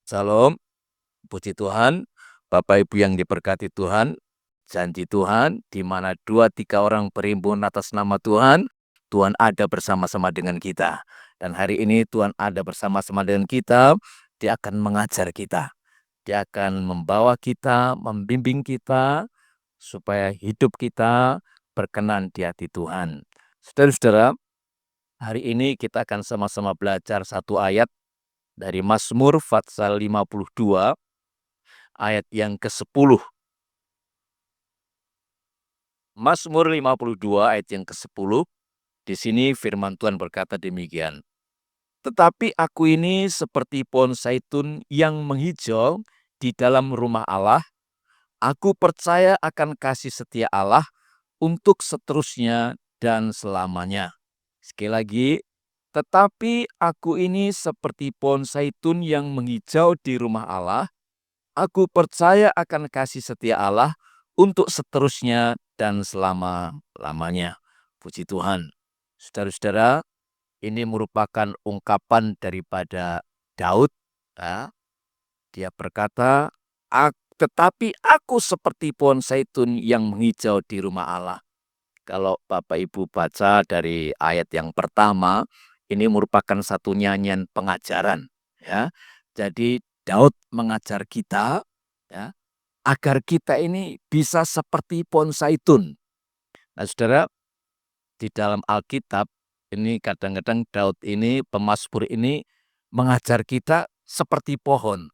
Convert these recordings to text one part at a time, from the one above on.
Salam, puji Tuhan, Bapak Ibu yang diberkati Tuhan, janji Tuhan, di mana 2, 3 orang berimpun atas nama Tuhan, Tuhan ada bersama-sama dengan kita. Dan hari ini Tuhan ada bersama-sama dengan kita, Dia akan mengajar kita. Dia akan membawa kita, membimbing kita, supaya hidup kita berkenan di hati Tuhan. Saudara-saudara, hari ini kita akan sama-sama belajar satu ayat dari Mazmur pasal 52, ayat yang ke-10. Mazmur 52 ayat yang ke-10, di sini firman Tuhan berkata demikian. Tetapi aku ini seperti pohon zaitun yang menghijau di dalam rumah Allah. Aku percaya akan kasih setia Allah untuk seterusnya dan selamanya. Sekali lagi, tetapi aku ini seperti pohon zaitun yang menghijau di rumah Allah. Aku percaya akan kasih setia Allah untuk seterusnya dan selama-lamanya. Puji Tuhan. Saudara-saudara, ini merupakan ungkapan daripada Daud. Ya. Dia berkata, tetapi aku seperti pohon zaitun yang menghijau di rumah Allah. Kalau Bapak Ibu baca dari ayat yang pertama, ini merupakan satu nyanyian pengajaran. Ya. Jadi Daud mengajar kita, ya, agar kita ini bisa seperti pohon zaitun. Nah, saudara, di dalam Alkitab ini kadang-kadang Daud ini, pemazmur ini mengajar kita seperti pohon.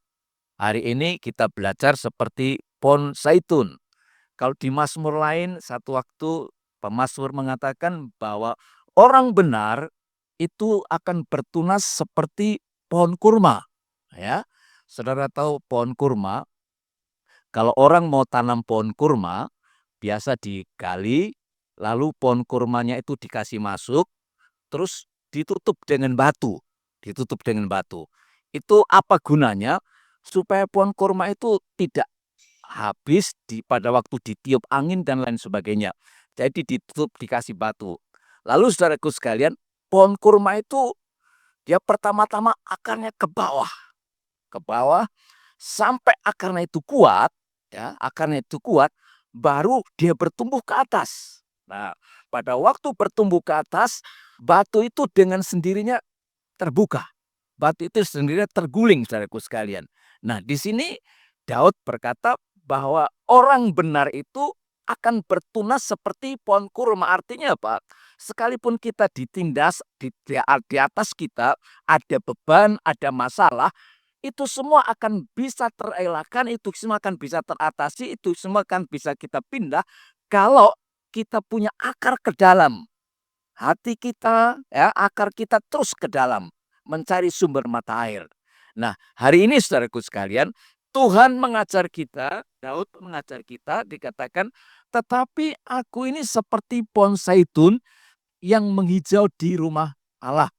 Hari ini kita belajar seperti pohon zaitun. Kalau di mazmur lain, satu waktu pemazmur mengatakan bahwa orang benar itu akan bertunas seperti pohon kurma. Ya, saudara tahu pohon kurma, kalau orang mau tanam pohon kurma, biasa digali, lalu pohon kurmanya itu dikasih masuk, terus ditutup dengan batu. Ditutup dengan batu. Itu apa gunanya? Supaya pohon kurma itu tidak habis pada waktu ditiup angin dan lain sebagainya. Jadi ditutup, dikasih batu. Lalu saudaraku sekalian, pohon kurma itu dia pertama-tama akarnya ke bawah sampai akarnya itu kuat, ya, akarnya itu kuat, baru dia bertumbuh ke atas. Nah, pada waktu bertumbuh ke atas, batu itu dengan sendirinya terbuka. Batu itu sendirinya terguling, saudaraku sekalian. Nah, di sini Daud berkata bahwa orang benar itu akan bertunas seperti pohon kurma. Artinya apa? Sekalipun kita ditindas, di atas kita ada beban, ada masalah, itu semua akan bisa terelakkan, itu semua akan bisa teratasi, itu semua akan bisa kita pindah kalau kita punya akar ke dalam. Hati kita, ya, akar kita terus ke dalam mencari sumber mata air. Nah, hari ini saudaraku sekalian, Tuhan mengajar kita, Daud mengajar kita, dikatakan, tetapi aku ini seperti pohon zaitun yang menghijau di rumah Allah.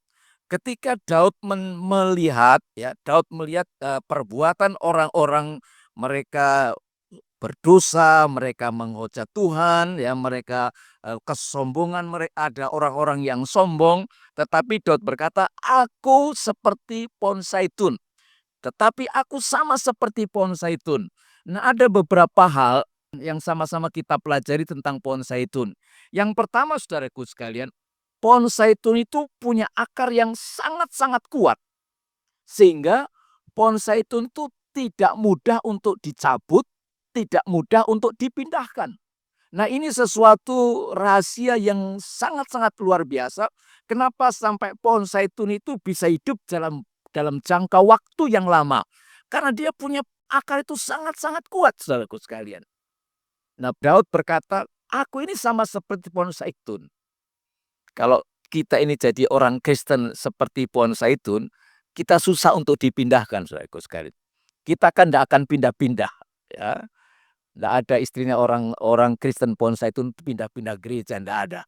Ketika Daud melihat, ya, Daud melihat perbuatan orang-orang, mereka berdosa, mereka menghujat Tuhan, ya, mereka kesombongan, mereka ada orang-orang yang sombong, tetapi Daud berkata, aku seperti pohon zaitun, tetapi aku sama seperti pohon zaitun. Nah, ada beberapa hal yang sama-sama kita pelajari tentang pohon zaitun. Yang pertama, saudaraku sekalian, pohon zaitun itu punya akar yang sangat-sangat kuat. Sehingga pohon zaitun itu tidak mudah untuk dicabut, tidak mudah untuk dipindahkan. Nah, ini sesuatu rahasia yang sangat-sangat luar biasa. Kenapa sampai pohon zaitun itu bisa hidup dalam jangka waktu yang lama? Karena dia punya akar itu sangat-sangat kuat, saudaraku sekalian. Nah, Daud berkata, aku ini sama seperti pohon zaitun. Kalau kita ini jadi orang Kristen seperti pohon zaitun, kita susah untuk dipindahkan, saudaraku sekalian. Kita kan tidak akan pindah-pindah, ya. Tidak ada istrinya orang Kristen pohon zaitun pindah-pindah gereja, tidak ada.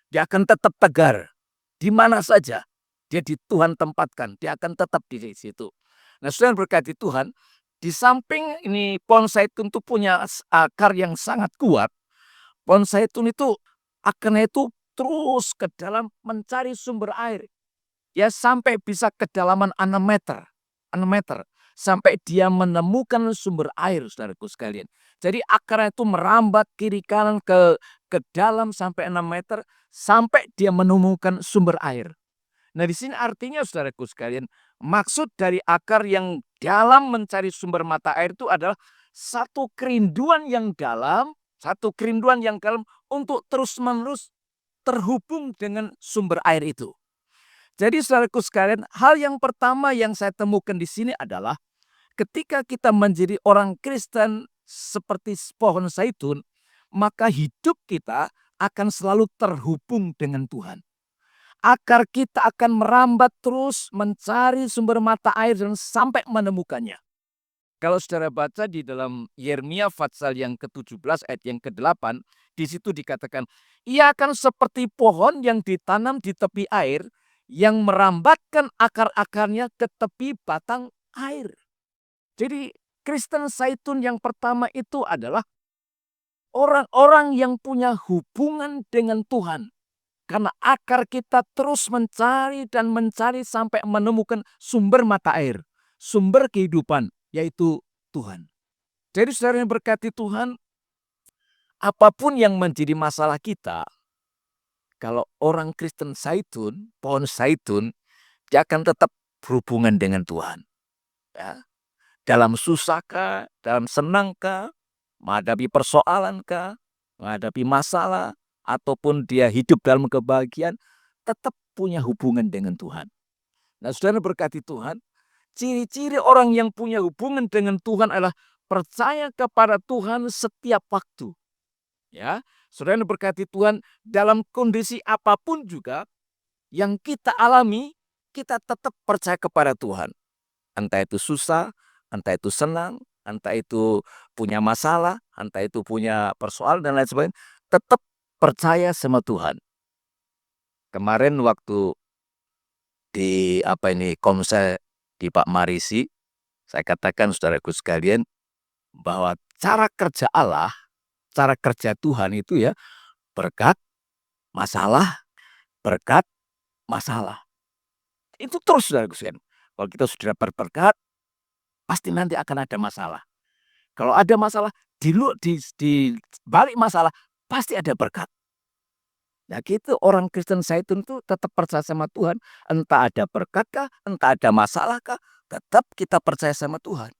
Dia akan tetap tegar di mana saja dia di Tuhan tempatkan, dia akan tetap di situ. Nah, saudara berkati Tuhan, di samping ini pohon zaitun itu punya akar yang sangat kuat. Pohon zaitun itu akarnya itu terus ke dalam mencari sumber air. Ya, sampai bisa kedalaman 6 meter. 6 meter. sampai dia menemukan sumber air, saudaraku sekalian. Jadi akarnya itu merambat kiri kanan ke dalam sampai 6 meter sampai dia menemukan sumber air. Nah, di sini artinya saudaraku sekalian, maksud dari akar yang dalam mencari sumber mata air itu adalah satu kerinduan yang dalam, untuk terus-menerus terhubung dengan sumber air itu. Jadi saudaraku sekalian, hal yang pertama yang saya temukan di sini adalah ketika kita menjadi orang Kristen seperti pohon zaitun, maka hidup kita akan selalu terhubung dengan Tuhan. Akar kita akan merambat terus mencari sumber mata air dan sampai menemukannya. Kalau saudara baca di dalam Yeremia pasal yang ke-17 ayat yang ke-8, di situ dikatakan, ia akan seperti pohon yang ditanam di tepi air, yang merambatkan akar-akarnya ke tepi batang air. Jadi Kristen zaitun yang pertama itu adalah orang-orang yang punya hubungan dengan Tuhan. Karena akar kita terus mencari dan mencari sampai menemukan sumber mata air, sumber kehidupan, yaitu Tuhan. Jadi saudara yang berkati Tuhan, apapun yang menjadi masalah kita, kalau orang Kristen zaitun, pohon zaitun, dia akan tetap berhubungan dengan Tuhan. Ya. Dalam susahkah, dalam senangkah, menghadapi persoalankah, menghadapi masalah, ataupun dia hidup dalam kebahagiaan, tetap punya hubungan dengan Tuhan. Nah, saudara berkati Tuhan, ciri-ciri orang yang punya hubungan dengan Tuhan adalah percaya kepada Tuhan setiap waktu. Ya, saudara berkati Tuhan, dalam kondisi apapun juga yang kita alami, kita tetap percaya kepada Tuhan. Entah itu susah, entah itu senang, entah itu punya masalah, entah itu punya persoalan dan lain sebagainya, tetap percaya sama Tuhan. Kemarin waktu di komsel di Pak Marisi, saya katakan saudaraku sekalian bahwa cara kerja Allah, cara kerja Tuhan itu ya berkat, masalah, berkat, masalah. Itu terus saudaraku sekalian. Kalau kita sudah dapat berkat, pasti nanti akan ada masalah. Kalau ada masalah, di balik masalah pasti ada berkat. Nah gitu orang Kristen zaitun itu tetap percaya sama Tuhan. Entah ada berkat kah, entah ada masalah kah, tetap kita percaya sama Tuhan.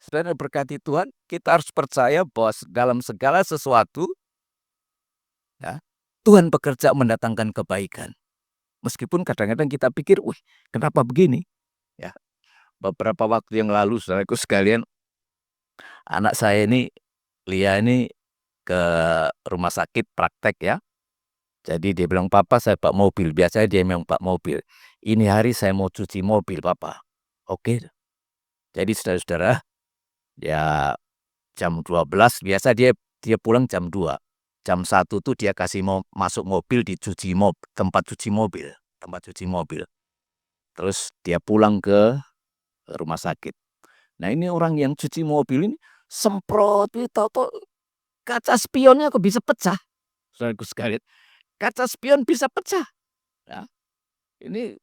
Saudara berkati Tuhan, kita harus percaya bahwa dalam segala sesuatu, ya, Tuhan bekerja mendatangkan kebaikan. Meskipun kadang-kadang kita pikir, wih kenapa begini? Ya, beberapa waktu yang lalu saudaraku sekalian, anak saya ini, Lia ini ke rumah sakit praktek ya. Jadi dia bilang, papa saya pak mobil. Biasanya dia memang pak mobil. Ini hari saya mau cuci mobil papa. Oke. Jadi saudara-saudara, ya jam 12 biasa dia pulang jam 2. Jam 1 tuh dia kasih mau masuk mobil dicuci tempat cuci mobil. Terus dia pulang ke rumah sakit. Nah ini orang yang cuci mobil ini semprot, tahu-tahu kaca spionnya kok bisa pecah. Saudaraku sekalian, kaca spion bisa pecah. Ya, ini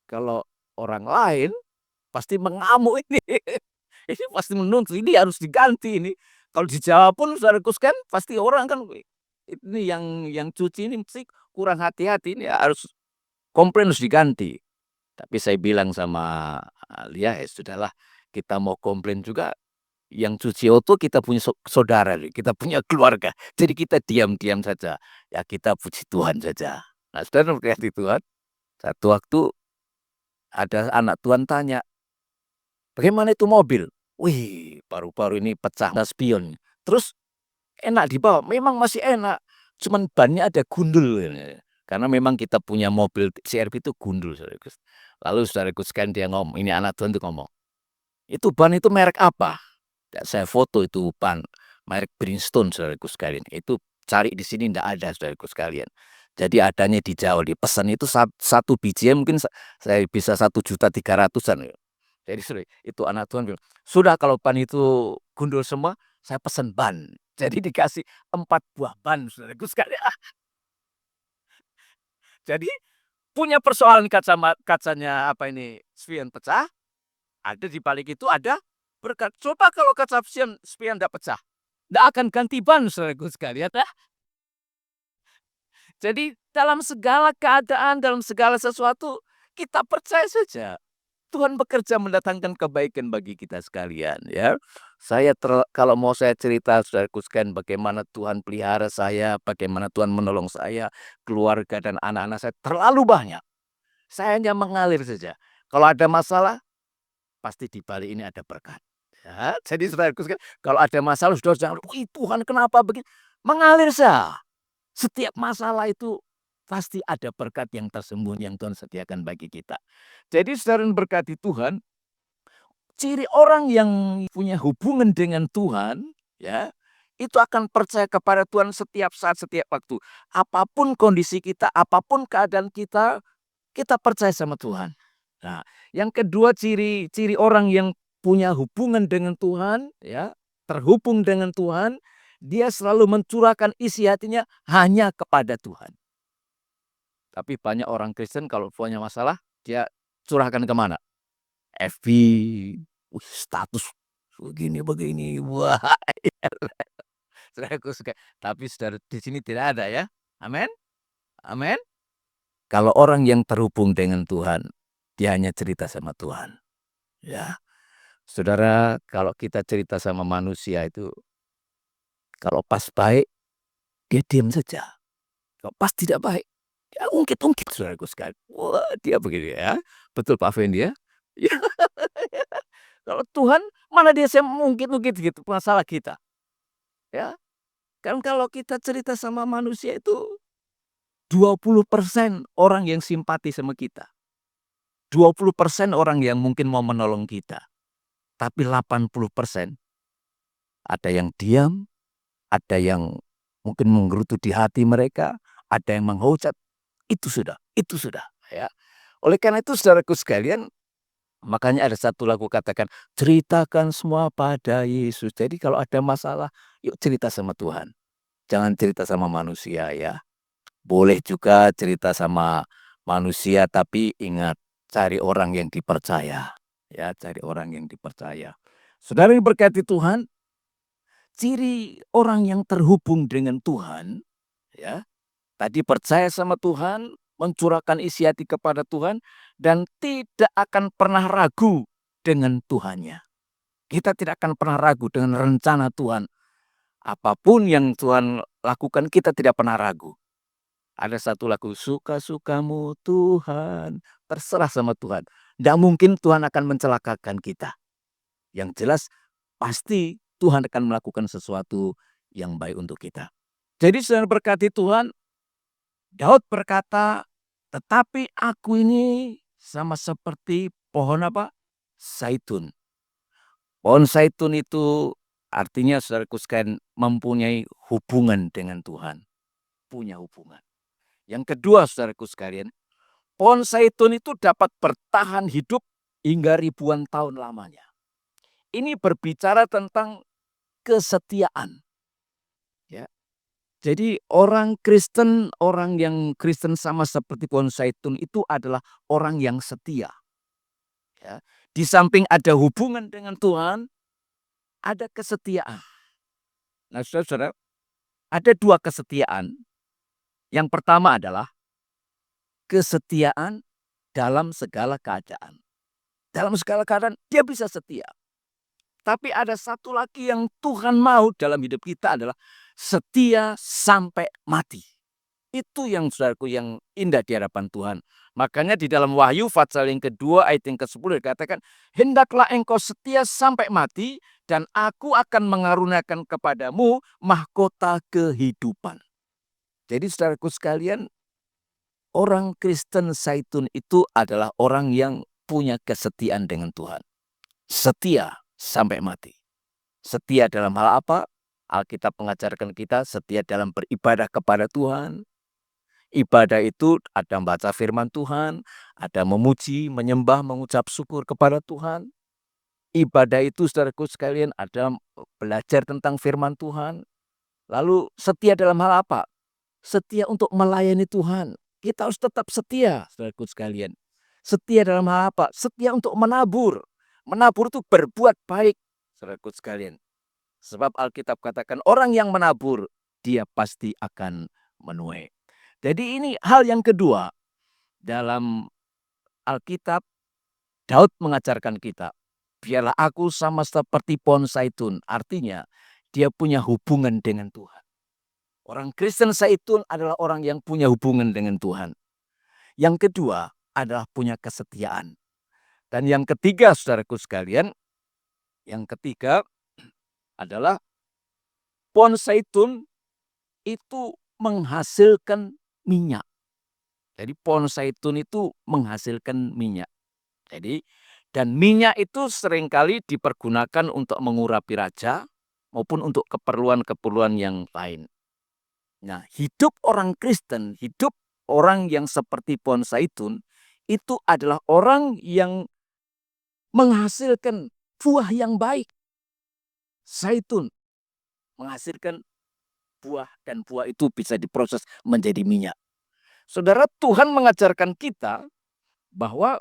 kalau orang lain pasti mengamuk ini. Ini pasti menuntut, ini harus diganti ini. Kalau di Jawa pun saudaraku sekalian pasti orang kan ini yang cuci ini mesti kurang hati-hati, ini harus komplain, harus diganti. Tapi saya bilang sama Lia, ya sudahlah, kita mau komplain juga, yang cuci auto kita punya saudara, kita punya keluarga. Jadi kita diam-diam saja. Ya kita puji Tuhan saja. Nah, saudara berkati Tuhan, satu waktu ada anak Tuhan tanya, bagaimana itu mobil? Wih, paru-paru ini pecah spion. Terus enak dibawa, memang masih enak. Cuman bannya ada gundul. Karena memang kita punya mobil CR-V itu gundul. Lalu saudaraku sekalian dia ngomong, ini anak Tuhan itu ngomong, itu ban itu merek apa? Ya, saya foto itu ban merek Bridgestone saudaraku sekalian. Itu cari di sini tidak ada saudaraku sekalian. Jadi adanya di Jawa, dipesan itu satu biji mungkin saya bisa 1.300.000-an. Jadi itu anak Tuhan bilang, sudah kalau ban itu gundul semua, saya pesan ban. Jadi dikasih 4 buah ban saudaraku sekalian. Jadi punya persoalan kacanya spion pecah, Ada di balik itu ada berkat. Coba kalau kaca spion tidak pecah, tidak akan ganti ban, saudaraku sekalian. Jadi dalam segala keadaan, dalam segala sesuatu, kita percaya saja. Tuhan bekerja mendatangkan kebaikan bagi kita sekalian, ya. Kalau mau saya cerita, saudaraku sekalian, bagaimana Tuhan pelihara saya, bagaimana Tuhan menolong saya, keluarga dan anak-anak saya terlalu banyak. Saya hanya mengalir saja. Kalau ada masalah, pasti di balik ini ada berkat. Ya, jadi saudaraku sekalian, kalau ada masalah, saudara jangan, "Wih, Tuhan kenapa begini?" Mengalir saja. Setiap masalah itu pasti ada berkat yang tersembunyi yang Tuhan sediakan bagi kita. Jadi saudara yang berkati Tuhan, ciri orang yang punya hubungan dengan Tuhan, ya, itu akan percaya kepada Tuhan setiap saat, setiap waktu. Apapun kondisi kita, apapun keadaan kita percaya sama Tuhan. Nah, yang kedua ciri orang yang punya hubungan dengan Tuhan, ya, terhubung dengan Tuhan, dia selalu mencurahkan isi hatinya hanya kepada Tuhan. Tapi banyak orang Kristen kalau punya masalah, dia curahkan kemana? FB, status begini-begini. Wah, saudaraku suka. Tapi saudara di sini tidak ada ya. Amin. Amin. Kalau orang yang terhubung dengan Tuhan, dia hanya cerita sama Tuhan. Ya. Saudara, kalau kita cerita sama manusia itu, kalau pas baik, dia diam saja. Kalau pas tidak baik, dia ungkit-ungkit, saudaraku sekalian. Wah, dia begini ya. Betul Pak Fendi ya? Ya. Kalau Tuhan, mana dia saya mungkit-ungkit gitu masalah kita. Ya. Kan kalau kita cerita sama manusia itu 20% orang yang simpati sama kita. 20% orang yang mungkin mau menolong kita. Tapi 80% ada yang diam, ada yang mungkin menggerutu di hati mereka, ada yang menghujat. Itu sudah. Ya. Oleh karena itu saudaraku sekalian, makanya ada satu lagu katakan, ceritakan semua pada Yesus. Jadi kalau ada masalah, yuk cerita sama Tuhan. Jangan cerita sama manusia ya. Boleh juga cerita sama manusia, tapi ingat, cari orang yang dipercaya. Ya, cari orang yang dipercaya. Saudara yang berkati Tuhan, ciri orang yang terhubung dengan Tuhan, ya, tadi percaya sama Tuhan, mencurahkan isi hati kepada Tuhan, dan tidak akan pernah ragu dengan Tuhannya. Kita tidak akan pernah ragu dengan rencana Tuhan. Apapun yang Tuhan lakukan, kita tidak pernah ragu. Ada satu lagu, suka-sukamu Tuhan, terserah sama Tuhan. Tidak mungkin Tuhan akan mencelakakan kita. Yang jelas, pasti Tuhan akan melakukan sesuatu yang baik untuk kita. Jadi saudara berkati Tuhan, Daud berkata, tetapi aku ini sama seperti pohon apa? Zaitun. Pohon zaitun itu artinya saudaraku sekalian mempunyai hubungan dengan Tuhan. Punya hubungan. Yang kedua saudaraku sekalian, pohon zaitun itu dapat bertahan hidup hingga ribuan tahun lamanya. Ini berbicara tentang kesetiaan. Ya. Jadi orang yang Kristen sama seperti pohon zaitun itu adalah orang yang setia. Ya. Di samping ada hubungan dengan Tuhan, ada kesetiaan. Nah, saudara, ada dua kesetiaan. Yang pertama adalah kesetiaan dalam segala keadaan. Dalam segala keadaan dia bisa setia. Tapi ada satu lagi yang Tuhan mau dalam hidup kita adalah setia sampai mati. Itu yang saudaraku yang indah di hadapan Tuhan. Makanya di dalam Wahyu pasal yang kedua ayat yang ke-10 dikatakan, hendaklah engkau setia sampai mati dan aku akan mengaruniakan kepadamu mahkota kehidupan. Jadi saudaraku sekalian, orang Kristen Zaitun itu adalah orang yang punya kesetiaan dengan Tuhan. Setia sampai mati. Setia dalam hal apa? Alkitab mengajarkan kita setia dalam beribadah kepada Tuhan. Ibadah itu ada membaca firman Tuhan, ada memuji, menyembah, mengucap syukur kepada Tuhan. Ibadah itu saudaraku sekalian ada belajar tentang firman Tuhan. Lalu setia dalam hal apa? Setia untuk melayani Tuhan. Kita harus tetap setia saudaraku sekalian. Setia dalam hal apa? Setia untuk menabur. Menabur itu berbuat baik, saudaraku sekalian. Sebab Alkitab katakan orang yang menabur, dia pasti akan menuai. Jadi ini hal yang kedua. Dalam Alkitab, Daud mengajarkan kita, biarlah aku sama seperti pohon zaitun. Artinya, dia punya hubungan dengan Tuhan. Orang Kristen zaitun adalah orang yang punya hubungan dengan Tuhan. Yang kedua adalah punya kesetiaan. Dan yang ketiga, saudaraku sekalian, yang ketiga adalah pohon zaitun itu menghasilkan minyak. Jadi pohon zaitun itu menghasilkan minyak. Jadi dan minyak itu seringkali dipergunakan untuk mengurapi raja maupun untuk keperluan-keperluan yang lain. Nah, hidup orang Kristen, hidup orang yang seperti pohon zaitun itu adalah orang yang menghasilkan buah yang baik. Zaitun menghasilkan buah dan buah itu bisa diproses menjadi minyak. Saudara, Tuhan mengajarkan kita bahwa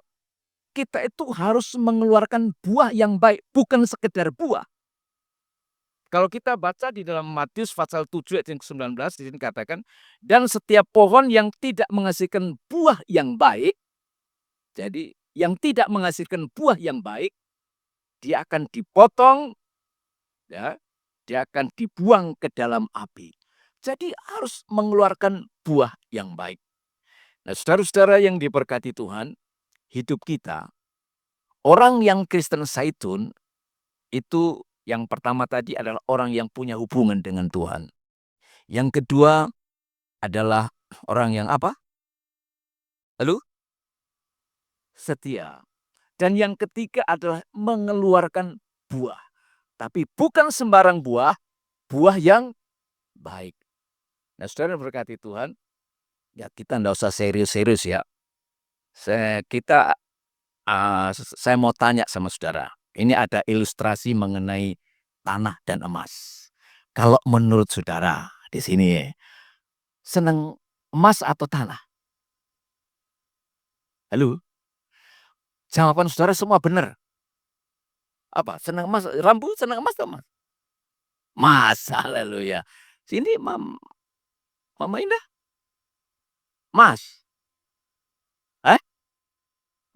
kita itu harus mengeluarkan buah yang baik, bukan sekedar buah. Kalau kita baca di dalam Matius pasal 7 ayat yang ke-19 di sini katakan, dan setiap pohon yang tidak menghasilkan buah yang baik, jadi yang tidak menghasilkan buah yang baik, dia akan dipotong, ya, dia akan dibuang ke dalam api. Jadi harus mengeluarkan buah yang baik. Nah, saudara-saudara yang diberkati Tuhan, hidup kita, orang yang Kristen zaitun, itu yang pertama tadi adalah orang yang punya hubungan dengan Tuhan. Yang kedua adalah orang yang apa? Lalu setia. Dan yang ketiga adalah mengeluarkan buah. Tapi bukan sembarang buah, buah yang baik. Nah, saudara berkati Tuhan, ya kita tidak usah serius-serius ya. Saya mau tanya sama saudara. Ini ada ilustrasi mengenai tanah dan emas. Kalau menurut saudara di sini, senang emas atau tanah? Halo? Jawaban saudara semua benar. Apa? Senang emas, Rambu senang emas atau emas? Mas, haleluya. Sini Mama Indah, Mas. Eh?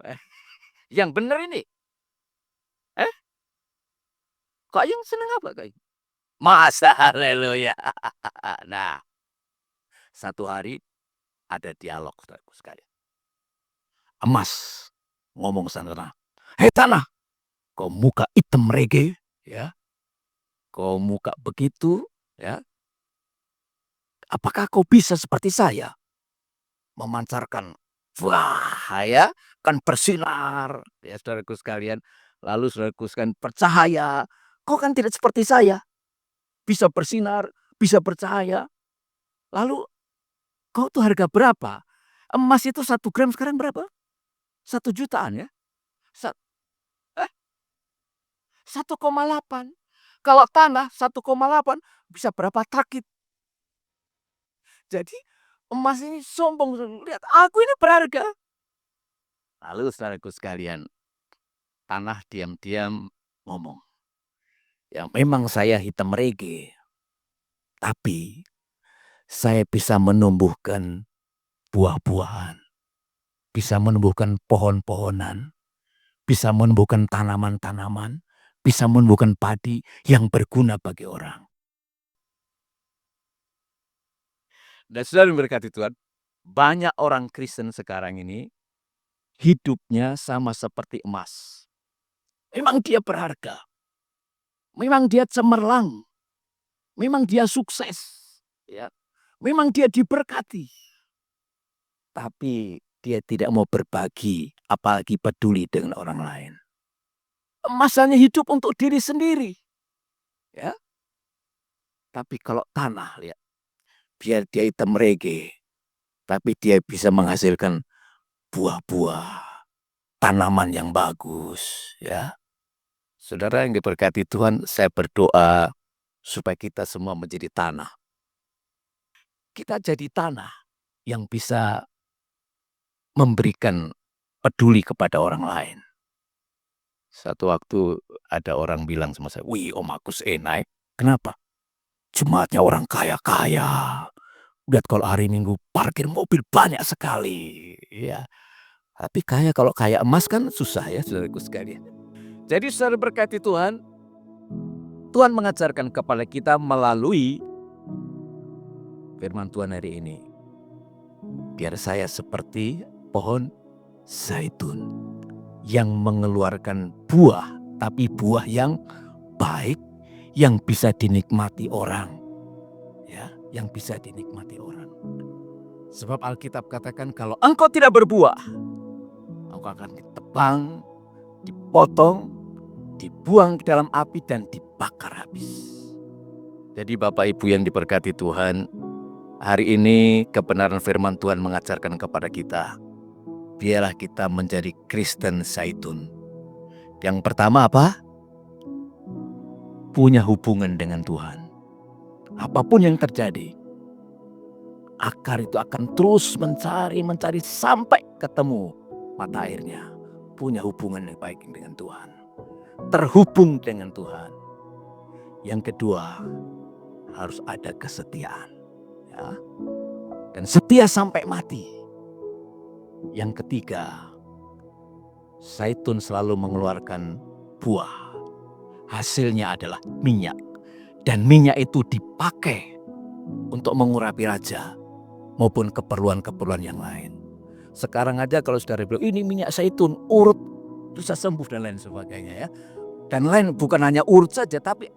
Eh, yang benar ini. Eh? Kok yang senang apa kak? Mas, haleluya. Nah, satu hari ada dialog saudaraku sekalian. Emas ngomong sana, hei tanah, kau muka hitam rege, ya, kau muka begitu, ya, apakah kau bisa seperti saya memancarkan, wah, ya, kan bersinar, ya saudaraku sekalian. Lalu saudaraku sekalian bercahaya, kau kan tidak seperti saya, bisa bersinar, bisa bercahaya. Lalu kau tuh harga berapa? Emas itu 1 gram sekarang berapa? 1 jutaan ya? Sa- eh, 1,8. Kalau tanah 1,8 bisa berapa takit. Jadi emas ini sombong. Lihat, aku ini berharga. Lalu saudaraku sekalian, tanah diam-diam ngomong. Ya memang saya hitam rege. Tapi saya bisa menumbuhkan buah-buahan. Bisa menumbuhkan pohon-pohonan. Bisa menumbuhkan tanaman-tanaman. Bisa menumbuhkan padi yang berguna bagi orang. Dan saudara berkati Tuhan, banyak orang Kristen sekarang ini hidupnya sama seperti emas. Memang dia berharga. Memang dia cemerlang. Memang dia sukses. Ya. Memang dia diberkati. Tapi dia tidak mau berbagi, apalagi peduli dengan orang lain. Emas hanya hidup untuk diri sendiri. Ya. Tapi kalau tanah, lihat, biar dia hitam rege, tapi dia bisa menghasilkan buah-buah, tanaman yang bagus, ya. Saudara yang diberkati Tuhan, saya berdoa supaya kita semua menjadi tanah. Kita jadi tanah yang bisa memberikan peduli kepada orang lain. Satu waktu ada orang bilang sama saya, "Wih, Om Agus enak." Kenapa? Jemaatnya orang kaya-kaya. Lihat kalau hari Minggu parkir mobil banyak sekali. Ya, tapi kalau kaya emas kan susah ya saudaraku sekalian. Jadi saudara berkati Tuhan, Tuhan mengajarkan kepada kita melalui firman Tuhan hari ini. Biar saya seperti pohon zaitun yang mengeluarkan buah, tapi buah yang baik, yang bisa dinikmati orang. Ya, yang bisa dinikmati orang. Sebab Alkitab katakan kalau engkau tidak berbuah, engkau akan ditebang, dipotong, dibuang ke dalam api dan dibakar habis. Jadi Bapak Ibu yang diberkati Tuhan, hari ini kebenaran firman Tuhan mengajarkan kepada kita, biarlah kita menjadi Kristen zaitun. Yang pertama apa? Punya hubungan dengan Tuhan. Apapun yang terjadi, akar itu akan terus mencari sampai ketemu mata airnya. Punya hubungan yang baik dengan Tuhan. Terhubung dengan Tuhan. Yang kedua, harus ada kesetiaan. Ya. Dan setia sampai mati. Yang ketiga, zaitun selalu mengeluarkan buah. Hasilnya adalah minyak. Dan minyak itu dipakai untuk mengurapi raja maupun keperluan-keperluan yang lain. Sekarang aja kalau saudara bilang, ini minyak zaitun, urut, bisa sembuh dan lain sebagainya ya. Dan lain bukan hanya urut saja, tapi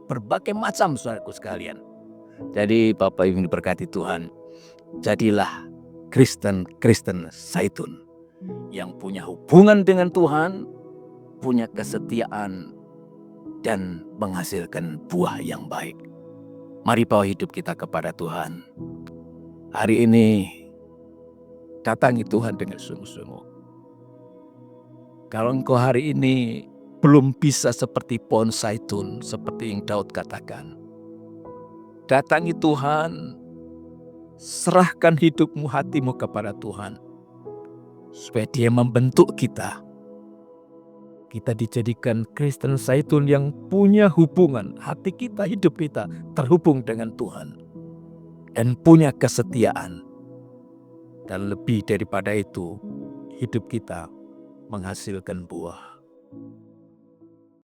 berbagai macam saudaraku sekalian. Jadi Bapak Ibu diberkati Tuhan, jadilah Kristen zaitun yang punya hubungan dengan Tuhan, punya kesetiaan, dan menghasilkan buah yang baik. Mari bawa hidup kita kepada Tuhan. Hari ini datangi Tuhan dengan sungguh-sungguh. Kalau engkau hari ini belum bisa seperti pohon zaitun, seperti yang Daud katakan, datangi Tuhan, serahkan hidupmu, hatimu kepada Tuhan, supaya Dia membentuk kita. Kita dijadikan Kristen zaitun yang punya hubungan, hati kita, hidup kita terhubung dengan Tuhan. Dan punya kesetiaan. Dan lebih daripada itu, hidup kita menghasilkan buah.